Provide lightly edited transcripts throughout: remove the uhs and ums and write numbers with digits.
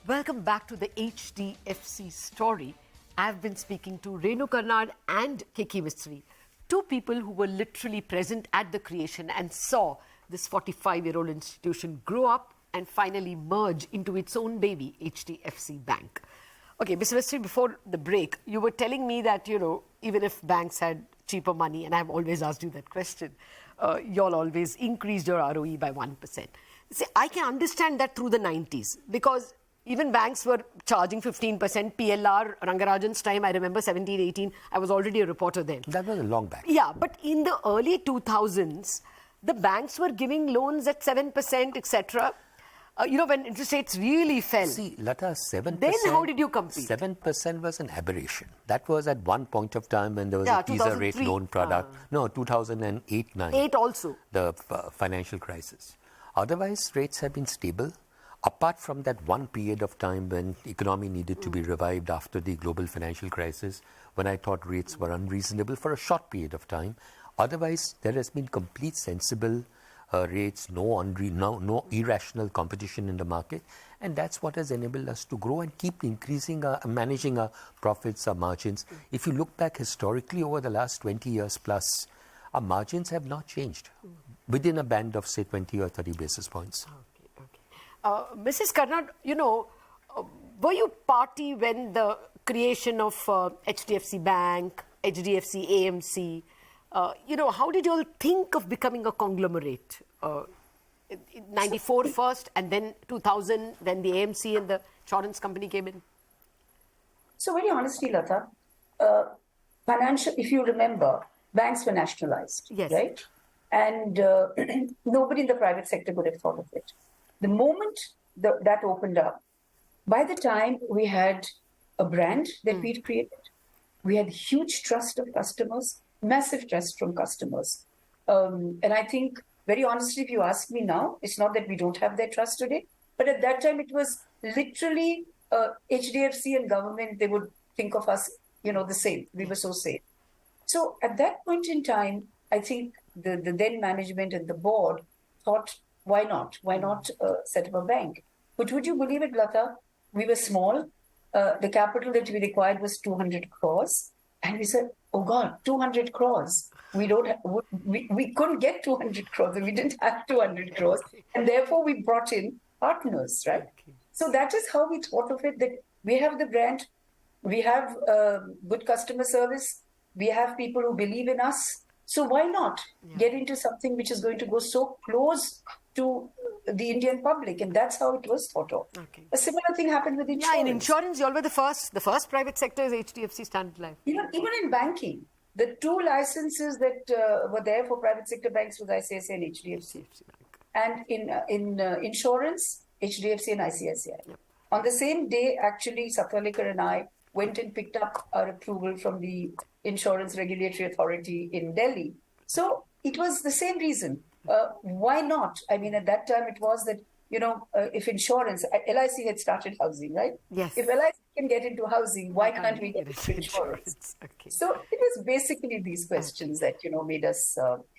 Welcome back to the HDFC story. I've been speaking to Renu Karnad and Keki Mistry, two people who were literally present at the creation and saw this 45-year-old institution grow up and finally merge into its own baby, HDFC Bank. Okay, Mr. Mistry, before the break, you were telling me that, even if banks had cheaper money, and I've always asked you that question, y'all always increased your ROE by 1%. See, I can understand that through the 90s because even banks were charging 15%. PLR, Rangarajan's time, I remember 17, 18. I was already a reporter then. That was a long back. Yeah, but in the early 2000s, the banks were giving loans at 7%, etc. When interest rates really fell. See, Latha, 7%. Then how did you compete? 7% was an aberration. That was at one point of time when there was a teaser rate loan product. No, 2008-9. 8 also. The financial crisis. Otherwise, rates have been stable. Apart from that one period of time when the economy needed to be revived after the global financial crisis, when I thought rates were unreasonable for a short period of time. Otherwise, there has been complete sensible rates, no irrational competition in the market. And that's what has enabled us to grow and keep increasing, managing our profits, our margins. If you look back historically over the last 20 years plus, our margins have not changed within a band of, say, 20 or 30 basis points. Mrs. Karnad, were you party when the creation of HDFC Bank, HDFC AMC, how did you all think of becoming a conglomerate? In 94 first, and then 2000, when the AMC and the insurance company came in? So very honestly, Latha, if you remember, banks were nationalized, yes, right? And nobody in the private sector would have thought of it. The moment that opened up, by the time we had a brand that we'd created, we had huge trust of customers, massive trust from customers. And I think, very honestly, if you ask me now, it's not that we don't have their trust today, but at that time it was literally HDFC and government, they would think of us, the same. We were so safe. So at that point in time, I think the then management and the board thought, why not? Why not set up a bank? But would you believe it, Latha? We were small. The capital that we required was 200 crores. And we said, oh God, 200 crores. We couldn't get 200 crores and we didn't have 200 crores. And therefore we brought in partners, right? So that is how we thought of it, that we have the brand, we have good customer service, we have people who believe in us. So why not get into something which is going to go so close to the Indian public? And that's how it was thought of. Okay. A similar thing happened with insurance. Yeah, in insurance, you all were the first. The first private sector is HDFC Standard Life. Even in banking, the two licenses that were there for private sector banks was ICICI and HDFC. And in insurance, HDFC and ICICI. Yep. On the same day, actually, Satwalekar and I went and picked up our approval from the Insurance Regulatory Authority in Delhi. So it was the same reason. Why not? I mean, at that time, it was that, if insurance, LIC had started housing, right? Yes. If LIC can get into housing, why can't we get into insurance? Okay. So it was basically these questions that, made us...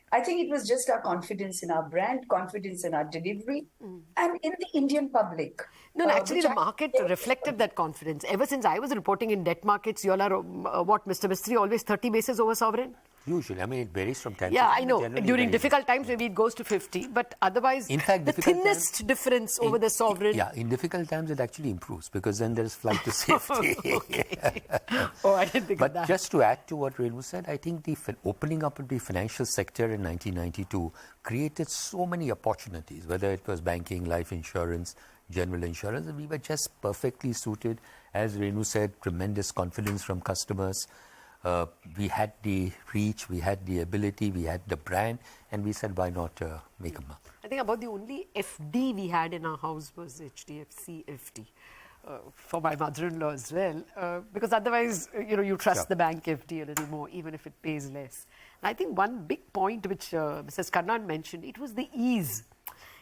I think it was just our confidence in our brand, confidence in our delivery, and in the Indian public. No, actually, the market reflected that confidence. Ever since I was reporting in debt markets, you all are, Mr. Mistry, always 30 basis over sovereign? Usually. I mean, it varies from time to time. Yeah, I know. During difficult times, maybe it goes to 50. But otherwise, in fact, the thinnest difference over the sovereign. Yeah, in difficult times, it actually improves because then there's flight to safety. Oh, I didn't think of that. But just to add to what Renu said, I think the opening up of the financial sector in 1992 created so many opportunities, whether it was banking, life insurance, general insurance, and we were just perfectly suited. As Renu said, tremendous confidence from customers. We had the reach, we had the ability, we had the brand, and we said, why not make a mark? I think about the only FD we had in our house was HDFC FD. For my mother-in-law as well, because otherwise, you trust the bank FD a little more, even if it pays less. And I think one big point which Mrs. Karnad mentioned, it was the ease.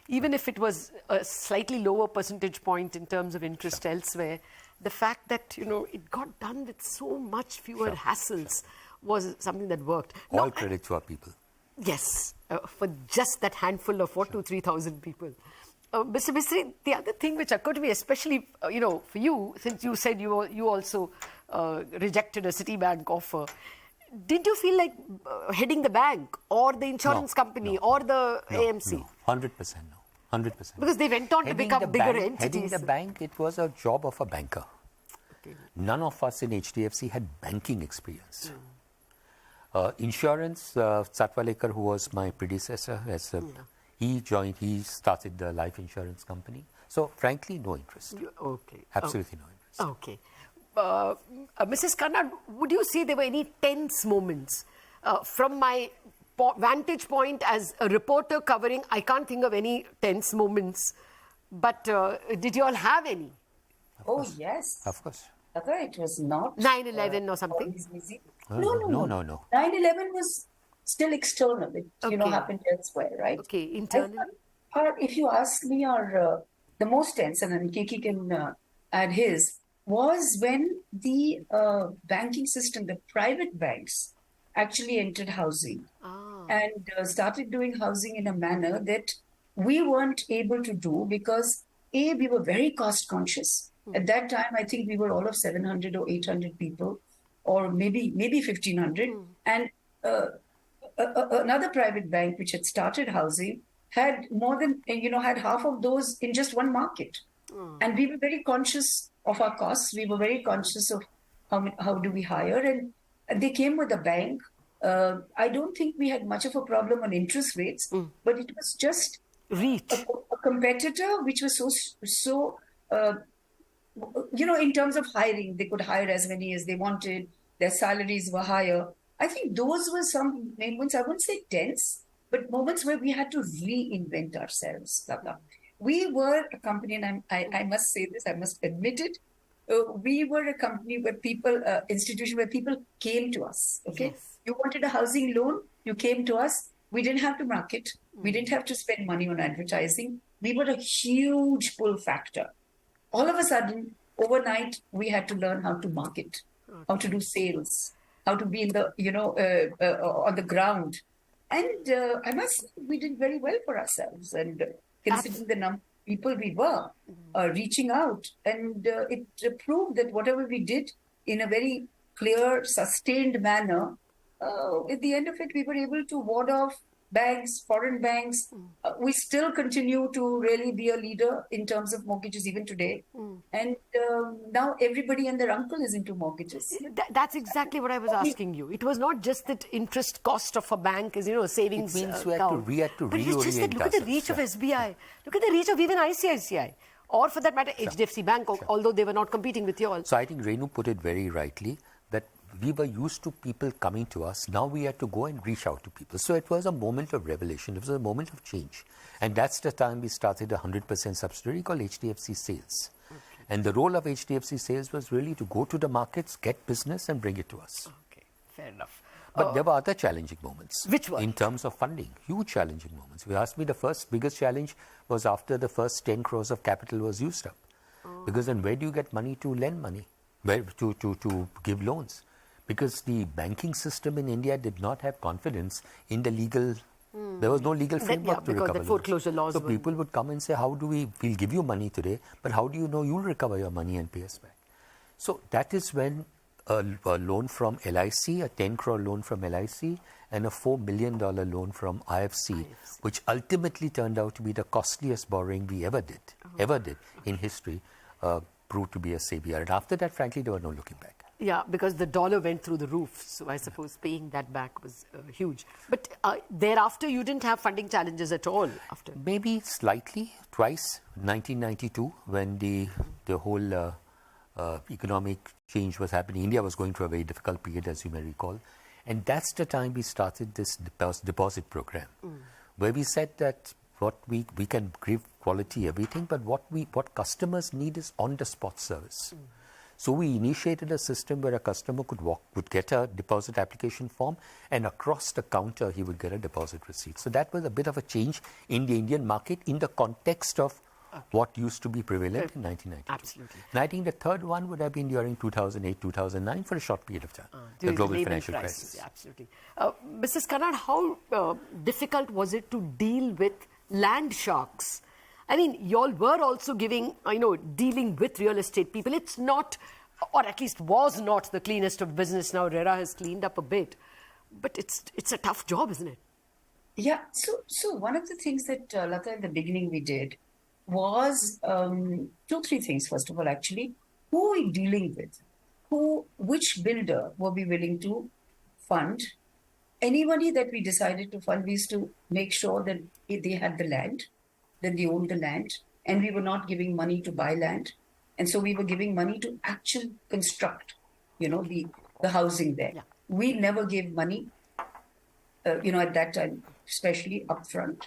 Even if it was a slightly lower percentage point in terms of interest elsewhere, the fact that, it got done with so much fewer hassles was something that worked. All credit to our people. Yes, for just that handful of 2,000 to 3,000 people. Mr. Mistry, the other thing which occurred to me, especially, for you, since you said you also rejected a Citibank offer, did you feel like heading the bank or the insurance company or the AMC? No, 100% no. 100%. Because they went on to become bigger entities. Heading the bank, it was a job of a banker. Okay. None of us in HDFC had banking experience. Insurance, Satwalekar, who was my predecessor, he started the life insurance company. So, frankly, no interest. Okay. Absolutely no interest. Okay. Mrs. Karnad, would you say there were any tense moments? From my vantage point as a reporter covering, I can't think of any tense moments. But did you all have any? Oh, yes. Of course. Latha, it was not 9/11 or something? easy. No. 9/11 was still external. It, happened elsewhere, right? Okay, internal. If you ask me, the most tense, and then Keki can add his, was when the banking system, the private banks, actually entered housing and started doing housing in a manner that we weren't able to do because, A, we were very cost conscious. At that time, I think we were all of 700 or 800 people, or maybe 1,500. And another private bank which had started housing had more than, had half of those in just one market. And we were very conscious of our costs. We were very conscious of how do we hire. And they came with a bank. I don't think we had much of a problem on interest rates, but it was just reach. A competitor which was so in terms of hiring, they could hire as many as they wanted. Their salaries were higher. I think those were some moments, I wouldn't say tense, but moments where we had to reinvent ourselves. We were a company, and I must say this, I must admit it, we were a company where institution where people came to us, okay? Yes. You wanted a housing loan, you came to us. We didn't have to market. We didn't have to spend money on advertising. We were a huge pull factor. All of a sudden, overnight, we had to learn how to market, how to do sales, how to be in the, on the ground. And I must say, we did very well for ourselves. And considering the number of people we were reaching out. And it proved that whatever we did in a very clear, sustained manner, at the end of it, we were able to ward off banks, foreign banks. We still continue to really be a leader in terms of mortgages even today. And now everybody and their uncle is into mortgages. That's exactly what I was asking you. It was not just that interest cost of a bank is, a savings It means we had to but it's just that look at the reach of SBI. Look at the reach of even ICICI. Or for that matter, HDFC Bank, although they were not competing with you all. So I think Renu put it very rightly that we were used to people coming to us. Now we had to go and reach out to people. So it was a moment of revelation. It was a moment of change. And that's the time we started a 100% subsidiary called HDFC Sales. Okay. And the role of HDFC Sales was really to go to the markets, get business and bring it to us. Okay, fair enough. But there were other challenging moments. Which one? In terms of funding, huge challenging moments. If you asked me, the biggest challenge was after the first 10 crores of capital was used up. Because then where do you get money to lend money? Where to give loans? Because the banking system in India did not have confidence in the legal, there was no legal framework to recover the foreclosure laws. So people would come and say, we'll give you money today, but how do you know you'll recover your money and pay us back? So that is when a loan from LIC, a 10 crore loan from LIC, and a $4 million loan from IFC, which ultimately turned out to be the costliest borrowing we ever did in history, proved to be a savior. And after that, frankly, there were no looking back. Yeah, because the dollar went through the roof. So I suppose paying that back was huge. But thereafter, you didn't have funding challenges at all? After Maybe slightly, twice. 1992, when the whole economic change was happening. India was going through a very difficult period, as you may recall. And that's the time we started this deposit program, where we said that what we can give quality everything, but what customers need is on-the-spot service. So we initiated a system where a customer would get a deposit application form, and across the counter he would get a deposit receipt. So that was a bit of a change in the Indian market in the context of what used to be prevalent in 1992. Absolutely. And I think the third one would have been during 2008, 2009 for a short period of time, the global financial crisis. Yeah, absolutely. Mrs. Karnad, how difficult was it to deal with land sharks? I mean, y'all were also giving, dealing with real estate people. It's not, or at least was not, the cleanest of business. Now RERA has cleaned up a bit. But it's a tough job, isn't it? Yeah. So one of the things that, Latha, in the beginning we did was 2-3 things. First of all, actually, who are we dealing with? Which builder were we willing to fund? Anybody that we decided to fund, we used to make sure that they had the land, that they owned the land, and we were not giving money to buy land. And so we were giving money to actually construct, the housing there. Yeah. We never gave money, at that time, especially upfront.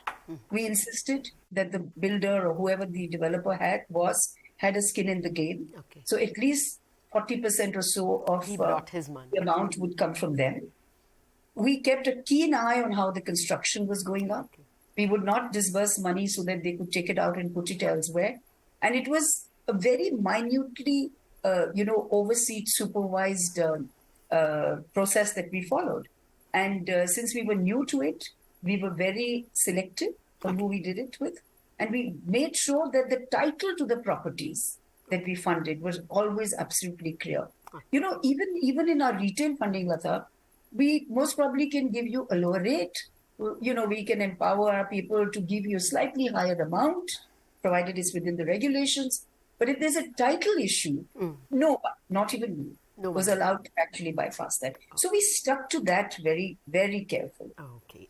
We insisted that the builder or whoever the developer had a skin in the game. Okay. So at least 40% or so of He brought his money. the amount would come from them. We kept a keen eye on how the construction was going up. We would not disburse money so that they could take it out and put it elsewhere. And it was a very minutely, overseen, supervised process that we followed. And since we were new to it, we were very selective on who we did it with. And we made sure that the title to the properties that we funded was always absolutely clear. Even in our retail funding, Latha, we most probably can give you a lower rate. We can empower our people to give you a slightly higher amount, provided it's within the regulations. But if there's a title issue, no, not even me, was allowed to actually bypass that. So we stuck to that very, very carefully.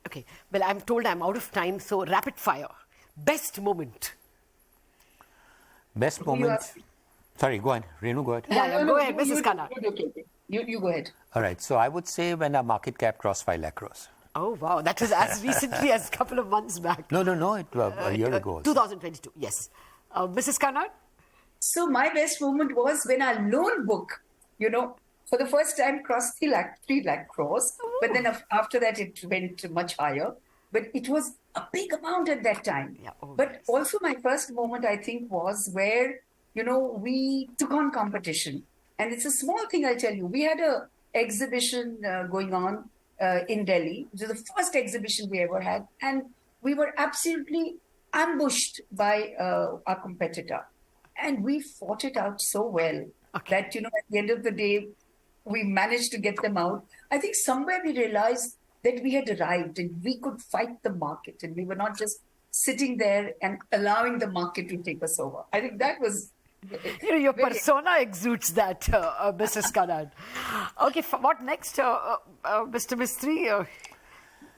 Okay. Well, I'm told I'm out of time, so rapid fire. Best moment. Best moment. Sorry, go on. Renu, go ahead. Yeah, go ahead, Mrs. Karnad. You go ahead. All right. So I would say when our market cap crossed 5 lakh crores. Oh, wow. That was as recently as a couple of months back. No. It was a year ago. Also. 2022, yes. Mrs. Karnad? So my best moment was when our loan book, for the first time crossed 3 lakh crores. Ooh. But then after that, it went much higher. But it was a big amount at that time. Yeah, but also my first moment, I think, was where, we took on competition. And it's a small thing, I'll tell you. We had a exhibition going on in Delhi. It was the first exhibition we ever had. And we were absolutely ambushed by our competitor. And we fought it out so well that, at the end of the day, we managed to get them out. I think somewhere we realized that we had arrived and we could fight the market. And we were not just sitting there and allowing the market to take us over. I think that was... Your persona exudes that, Mrs. Karnad. Okay, what next, Mr. Mistry?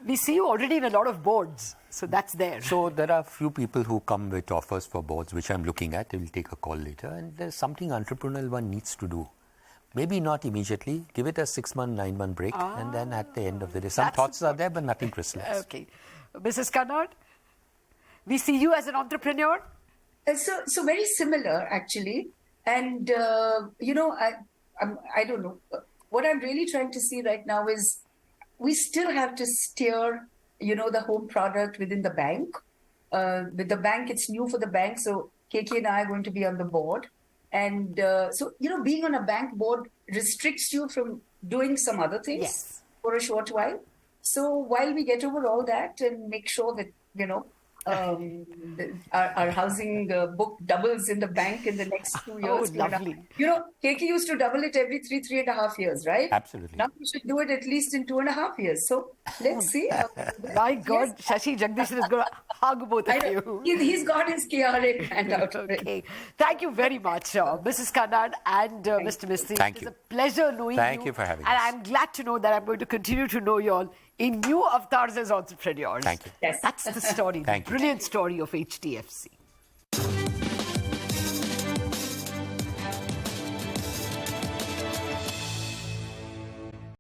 We see you already in a lot of boards, so that's there. So there are a few people who come with offers for boards, which I'm looking at. We'll take a call later. And there's something entrepreneurial one needs to do. Maybe not immediately. Give it a 6-month, 9-month break. And then at the end of the day, some thoughts are there, but nothing crystallized. Okay. Mrs. Karnad, we see you as an entrepreneur. So very similar, actually. And, I don't know. What I'm really trying to see right now is we still have to steer, the home product within the bank. With the bank, it's new for the bank. So Keki and I are going to be on the board. And so, being on a bank board restricts you from doing some other things for a short while. So while we get over all that and make sure that, our housing book doubles in the bank in the next 2 years. Oh, lovely. Keki used to double it every 3.5 years, right? Absolutely. Now we should do it at least in 2.5 years. So let's see. My God, Shashi Jagdishan is going to hug both of you. He's got his KRA planned out already. Okay. Thank you very much, Mrs. Karnad and Mr. Mistry. Thank you. It's a pleasure knowing you. Thank you for having us. And I'm glad to know that I'm going to continue to know you all in new avatars as entrepreneurs. Thank you. Yes. That's the story, Thank the you. brilliant story of HDFC.